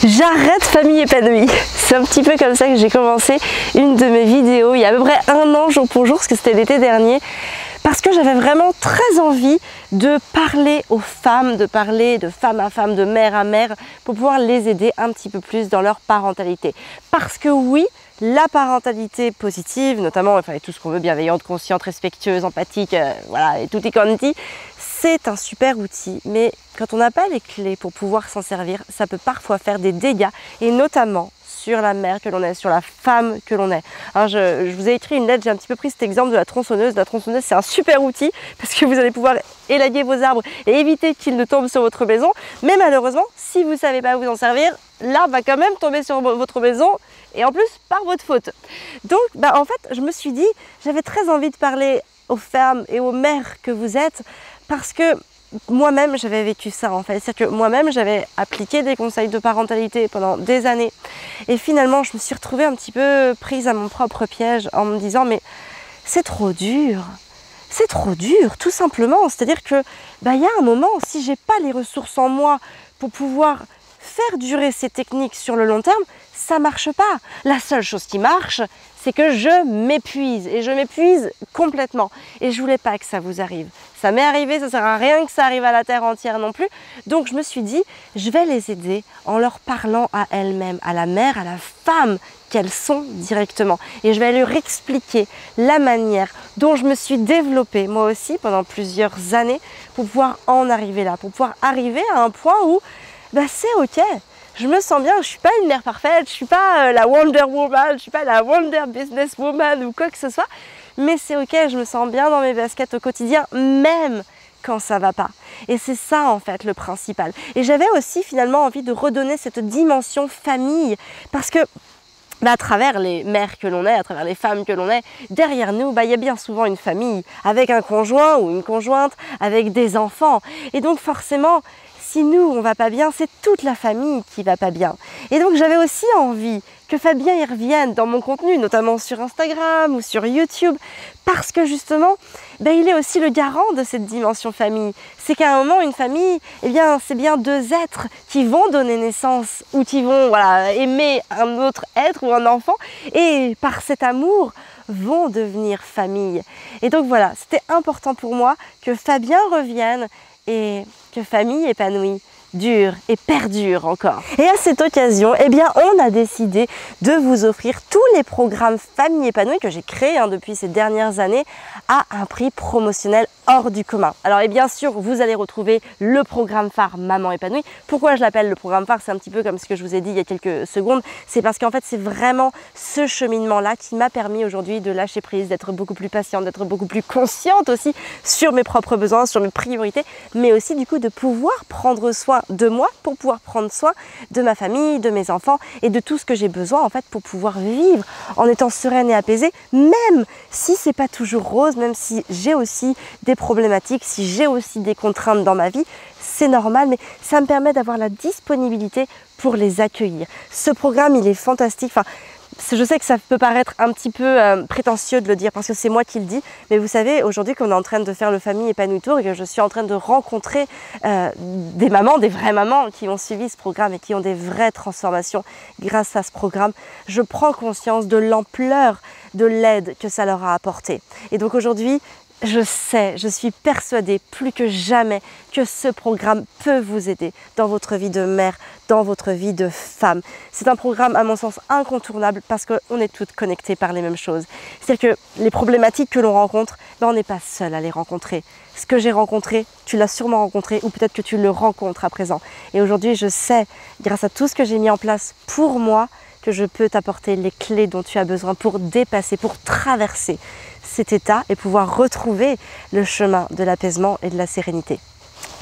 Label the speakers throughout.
Speaker 1: J'arrête famille épanouie. C'est un petit peu comme ça que j'ai commencé une de mes vidéos il y a à peu près un an jour pour jour, parce que c'était l'été dernier, parce que j'avais vraiment très envie de parler aux femmes, de parler de femme à femme, de mère à mère, pour pouvoir les aider un petit peu plus dans leur parentalité. Parce que oui, la parentalité positive, notamment enfin, tout ce qu'on veut, bienveillante, consciente, respectueuse, empathique, voilà, et tutti quanti, c'est un super outil, mais quand on n'a pas les clés pour pouvoir s'en servir, ça peut parfois faire des dégâts, et notamment sur la mère que l'on est, sur la femme que l'on est. Hein, je vous ai écrit une lettre, j'ai un petit peu pris cet exemple de la tronçonneuse. La tronçonneuse, c'est un super outil parce que vous allez pouvoir élaguer vos arbres et éviter qu'ils ne tombent sur votre maison. Mais malheureusement, si vous ne savez pas vous en servir, l'arbre va quand même tomber sur votre maison et en plus par votre faute. Donc en fait, je me suis dit, j'avais très envie de parler aux femmes et aux mères que vous êtes parce que moi-même, j'avais vécu ça en fait. C'est-à-dire que moi-même, j'avais appliqué des conseils de parentalité pendant des années. Et finalement, je me suis retrouvée un petit peu prise à mon propre piège en me disant, mais c'est trop dur. C'est trop dur, tout simplement. C'est-à-dire que, il y a un moment, si j'ai pas les ressources en moi pour pouvoir faire durer ces techniques sur le long terme, ça marche pas. La seule chose qui marche, c'est que je m'épuise et je m'épuise complètement. Et je voulais pas que ça vous arrive. Ça m'est arrivé, ça sert à rien que ça arrive à la terre entière non plus. Donc je me suis dit, je vais les aider en leur parlant à elles-mêmes, à la mère, à la femme qu'elles sont directement. Et je vais leur expliquer la manière dont je me suis développée moi aussi pendant plusieurs années pour pouvoir en arriver là, pour pouvoir arriver à un point où c'est ok. Je me sens bien, je ne suis pas une mère parfaite, je ne suis pas la Wonder Woman, je ne suis pas la Wonder Business Woman ou quoi que ce soit, mais c'est ok, je me sens bien dans mes baskets au quotidien, même quand ça va pas. Et c'est ça en fait le principal. Et j'avais aussi finalement envie de redonner cette dimension famille, parce que à travers les mères que l'on est, à travers les femmes que l'on est, derrière nous, il y a bien souvent une famille, avec un conjoint ou une conjointe, avec des enfants. Et donc forcément, si nous, on va pas bien, c'est toute la famille qui va pas bien. Et donc j'avais aussi envie que Fabien y revienne dans mon contenu, notamment sur Instagram ou sur YouTube, parce que justement, il est aussi le garant de cette dimension famille. C'est qu'à un moment, une famille, c'est bien deux êtres qui vont donner naissance ou qui vont aimer un autre être ou un enfant, et par cet amour, vont devenir famille. Et donc voilà, c'était important pour moi que Fabien revienne et que famille épanouie dure et perdure encore. Et à cette occasion, on a décidé de vous offrir tous les programmes Famille épanouie que j'ai créés depuis ces dernières années à un prix promotionnel hors du commun. Alors et bien sûr, vous allez retrouver le programme phare Maman épanouie. Pourquoi je l'appelle le programme phare? C'est un petit peu comme ce que je vous ai dit il y a quelques secondes. C'est parce qu'en fait, c'est vraiment ce cheminement-là qui m'a permis aujourd'hui de lâcher prise, d'être beaucoup plus patiente, d'être beaucoup plus consciente aussi sur mes propres besoins, sur mes priorités, mais aussi du coup de pouvoir prendre soin de moi pour pouvoir prendre soin de ma famille, de mes enfants et de tout ce que j'ai besoin en fait pour pouvoir vivre en étant sereine et apaisée, même si c'est pas toujours rose, même si j'ai aussi des problématiques, si j'ai aussi des contraintes dans ma vie, c'est normal, mais ça me permet d'avoir la disponibilité pour les accueillir. Ce programme, il est fantastique. Je sais que ça peut paraître un petit peu prétentieux de le dire parce que c'est moi qui le dis, mais vous savez, aujourd'hui qu'on est en train de faire le Famille épanouie tour et que je suis en train de rencontrer des mamans, des vraies mamans qui ont suivi ce programme et qui ont des vraies transformations grâce à ce programme, je prends conscience de l'ampleur de l'aide que ça leur a apporté. Et donc aujourd'hui, je suis persuadée plus que jamais que ce programme peut vous aider dans votre vie de mère, dans votre vie de femme. C'est un programme à mon sens incontournable parce qu'on est toutes connectées par les mêmes choses. C'est-à-dire que les problématiques que l'on rencontre, on n'est pas seul à les rencontrer. Ce que j'ai rencontré, tu l'as sûrement rencontré ou peut-être que tu le rencontres à présent. Et aujourd'hui, je sais, grâce à tout ce que j'ai mis en place pour moi, que je peux t'apporter les clés dont tu as besoin pour dépasser, pour traverser cet état et pouvoir retrouver le chemin de l'apaisement et de la sérénité.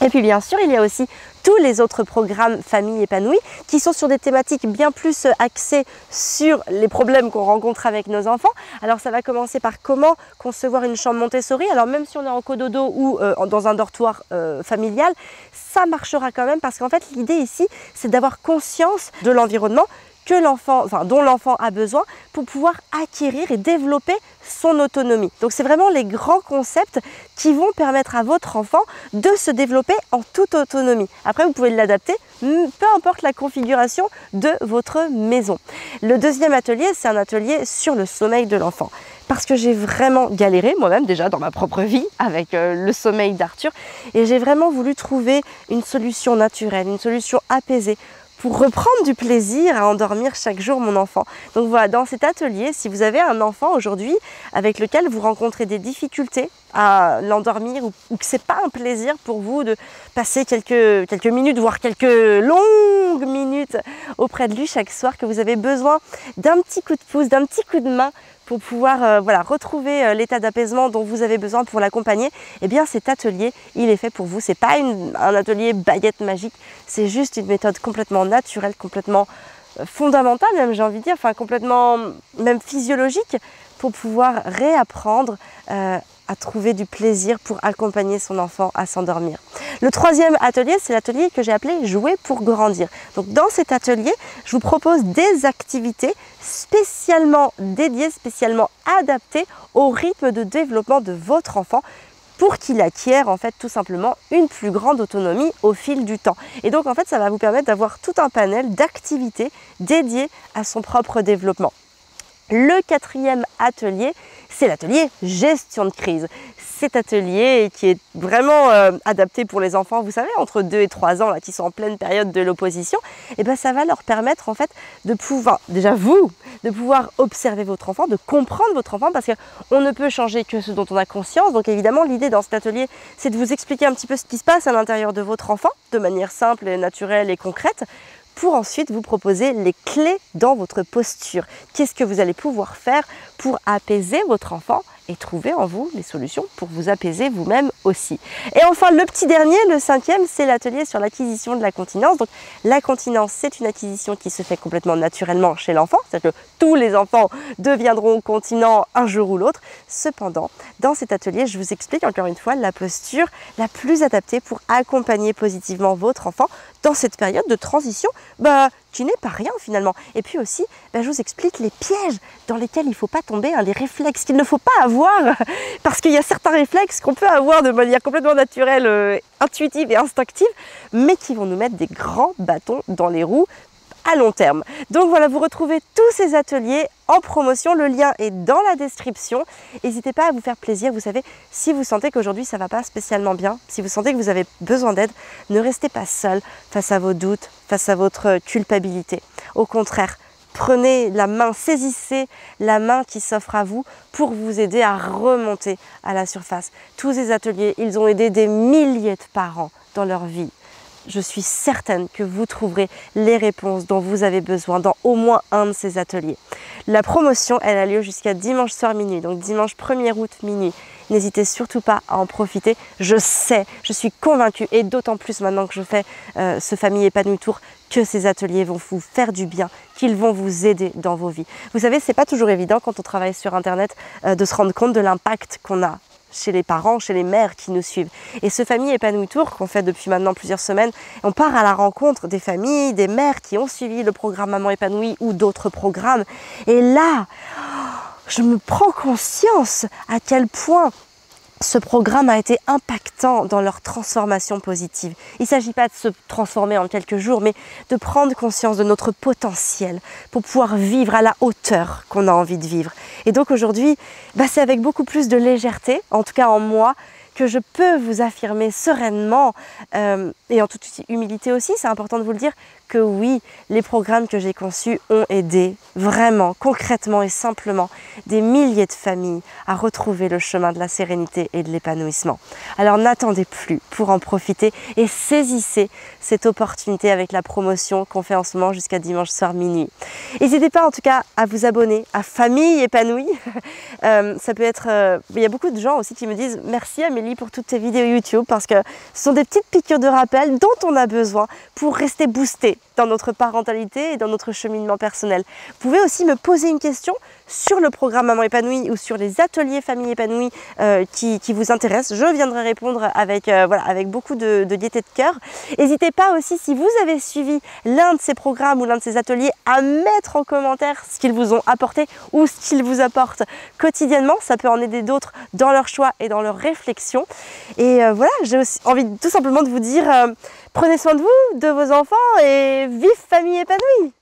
Speaker 1: Et puis bien sûr, il y a aussi tous les autres programmes Famille épanouie qui sont sur des thématiques bien plus axées sur les problèmes qu'on rencontre avec nos enfants. Alors ça va commencer par comment concevoir une chambre Montessori. Alors même si on est en cododo ou dans un dortoir familial, ça marchera quand même parce qu'en fait l'idée ici, c'est d'avoir conscience de l'environnement dont l'enfant a besoin pour pouvoir acquérir et développer son autonomie. Donc c'est vraiment les grands concepts qui vont permettre à votre enfant de se développer en toute autonomie. Après, vous pouvez l'adapter peu importe la configuration de votre maison. Le deuxième atelier, c'est un atelier sur le sommeil de l'enfant. Parce que j'ai vraiment galéré moi-même déjà dans ma propre vie avec le sommeil d'Arthur et j'ai vraiment voulu trouver une solution naturelle, une solution apaisée pour reprendre du plaisir à endormir chaque jour mon enfant. Donc voilà, dans cet atelier, si vous avez un enfant aujourd'hui avec lequel vous rencontrez des difficultés à l'endormir ou que c'est pas un plaisir pour vous de passer quelques minutes, voire quelques longues minutes auprès de lui chaque soir, que vous avez besoin d'un petit coup de pouce, d'un petit coup de main pour pouvoir retrouver l'état d'apaisement dont vous avez besoin pour l'accompagner, eh bien cet atelier, il est fait pour vous. C'est pas un atelier baguette magique, c'est juste une méthode complètement naturelle, complètement fondamentale même, j'ai envie de dire, enfin complètement même physiologique pour pouvoir réapprendre à trouver du plaisir pour accompagner son enfant à s'endormir. Le troisième atelier, c'est l'atelier que j'ai appelé « Jouer pour grandir ». Donc dans cet atelier, je vous propose des activités spécialement dédiées, spécialement adaptées au rythme de développement de votre enfant pour qu'il acquiert en fait tout simplement une plus grande autonomie au fil du temps. Et donc en fait, ça va vous permettre d'avoir tout un panel d'activités dédiées à son propre développement. Le quatrième atelier, c'est l'atelier gestion de crise. Cet atelier qui est vraiment adapté pour les enfants, vous savez, entre 2 et 3 ans, là, qui sont en pleine période de l'opposition, et ben ça va leur permettre en fait de pouvoir, déjà vous, de pouvoir observer votre enfant, de comprendre votre enfant, parce qu'on ne peut changer que ce dont on a conscience. Donc évidemment, l'idée dans cet atelier, c'est de vous expliquer un petit peu ce qui se passe à l'intérieur de votre enfant, de manière simple et naturelle et concrète, pour ensuite vous proposer les clés dans votre posture. Qu'est-ce que vous allez pouvoir faire pour apaiser votre enfant et trouver en vous les solutions pour vous apaiser vous-même aussi. Et enfin, le petit dernier, le cinquième, c'est l'atelier sur l'acquisition de la continence. Donc la continence, c'est une acquisition qui se fait complètement naturellement chez l'enfant, c'est-à-dire que tous les enfants deviendront continents un jour ou l'autre. Cependant, dans cet atelier, je vous explique encore une fois la posture la plus adaptée pour accompagner positivement votre enfant dans cette période de transition qui n'est pas rien finalement. Et puis aussi, je vous explique les pièges dans lesquels il ne faut pas tomber, les réflexes qu'il ne faut pas avoir, parce qu'il y a certains réflexes qu'on peut avoir de manière complètement naturelle, intuitive et instinctive, mais qui vont nous mettre des grands bâtons dans les roues à long terme. Donc voilà, vous retrouvez tous ces ateliers en promotion, le lien est dans la description. N'hésitez pas à vous faire plaisir, vous savez, si vous sentez qu'aujourd'hui ça ne va pas spécialement bien, si vous sentez que vous avez besoin d'aide, ne restez pas seul face à vos doutes, face à votre culpabilité. Au contraire, prenez la main, saisissez la main qui s'offre à vous pour vous aider à remonter à la surface. Tous ces ateliers, ils ont aidé des milliers de parents dans leur vie. Je suis certaine que vous trouverez les réponses dont vous avez besoin dans au moins un de ces ateliers. La promotion, elle a lieu jusqu'à dimanche soir minuit, donc dimanche 1er août minuit. N'hésitez surtout pas à en profiter. Je sais, je suis convaincue, et d'autant plus maintenant que je fais ce Famille Épanouie Tour, que ces ateliers vont vous faire du bien, qu'ils vont vous aider dans vos vies. Vous savez, c'est pas toujours évident quand on travaille sur Internet de se rendre compte de l'impact qu'on a chez les parents, chez les mères qui nous suivent. Et ce Famille Épanouie Tour qu'on fait depuis maintenant plusieurs semaines, on part à la rencontre des familles, des mères qui ont suivi le programme Maman Épanouie ou d'autres programmes. Et là, je me prends conscience à quel point ce programme a été impactant dans leur transformation positive. Il ne s'agit pas de se transformer en quelques jours, mais de prendre conscience de notre potentiel pour pouvoir vivre à la hauteur qu'on a envie de vivre. Et donc aujourd'hui, c'est avec beaucoup plus de légèreté, en tout cas en moi, que je peux vous affirmer sereinement et en toute humilité aussi, c'est important de vous le dire, que oui, les programmes que j'ai conçus ont aidé vraiment, concrètement et simplement des milliers de familles à retrouver le chemin de la sérénité et de l'épanouissement. Alors n'attendez plus pour en profiter et saisissez cette opportunité avec la promotion qu'on fait en ce moment jusqu'à dimanche soir minuit. N'hésitez pas en tout cas à vous abonner à Famille Épanouie. Ça peut être, il y a beaucoup de gens aussi qui me disent merci Amélie pour toutes tes vidéos YouTube parce que ce sont des petites piqûres de rappel dont on a besoin pour rester boosté dans notre parentalité et dans notre cheminement personnel. Vous pouvez aussi me poser une question sur le programme Maman Épanouie ou sur les ateliers Famille Épanouie qui vous intéressent. Je viendrai répondre avec, avec beaucoup de gaieté de cœur. N'hésitez pas aussi, si vous avez suivi l'un de ces programmes ou l'un de ces ateliers, à mettre en commentaire ce qu'ils vous ont apporté ou ce qu'ils vous apportent quotidiennement. Ça peut en aider d'autres dans leur choix et dans leur réflexion. Et voilà, j'ai aussi envie tout simplement de vous dire Prenez soin de vous, de vos enfants et vive famille épanouie!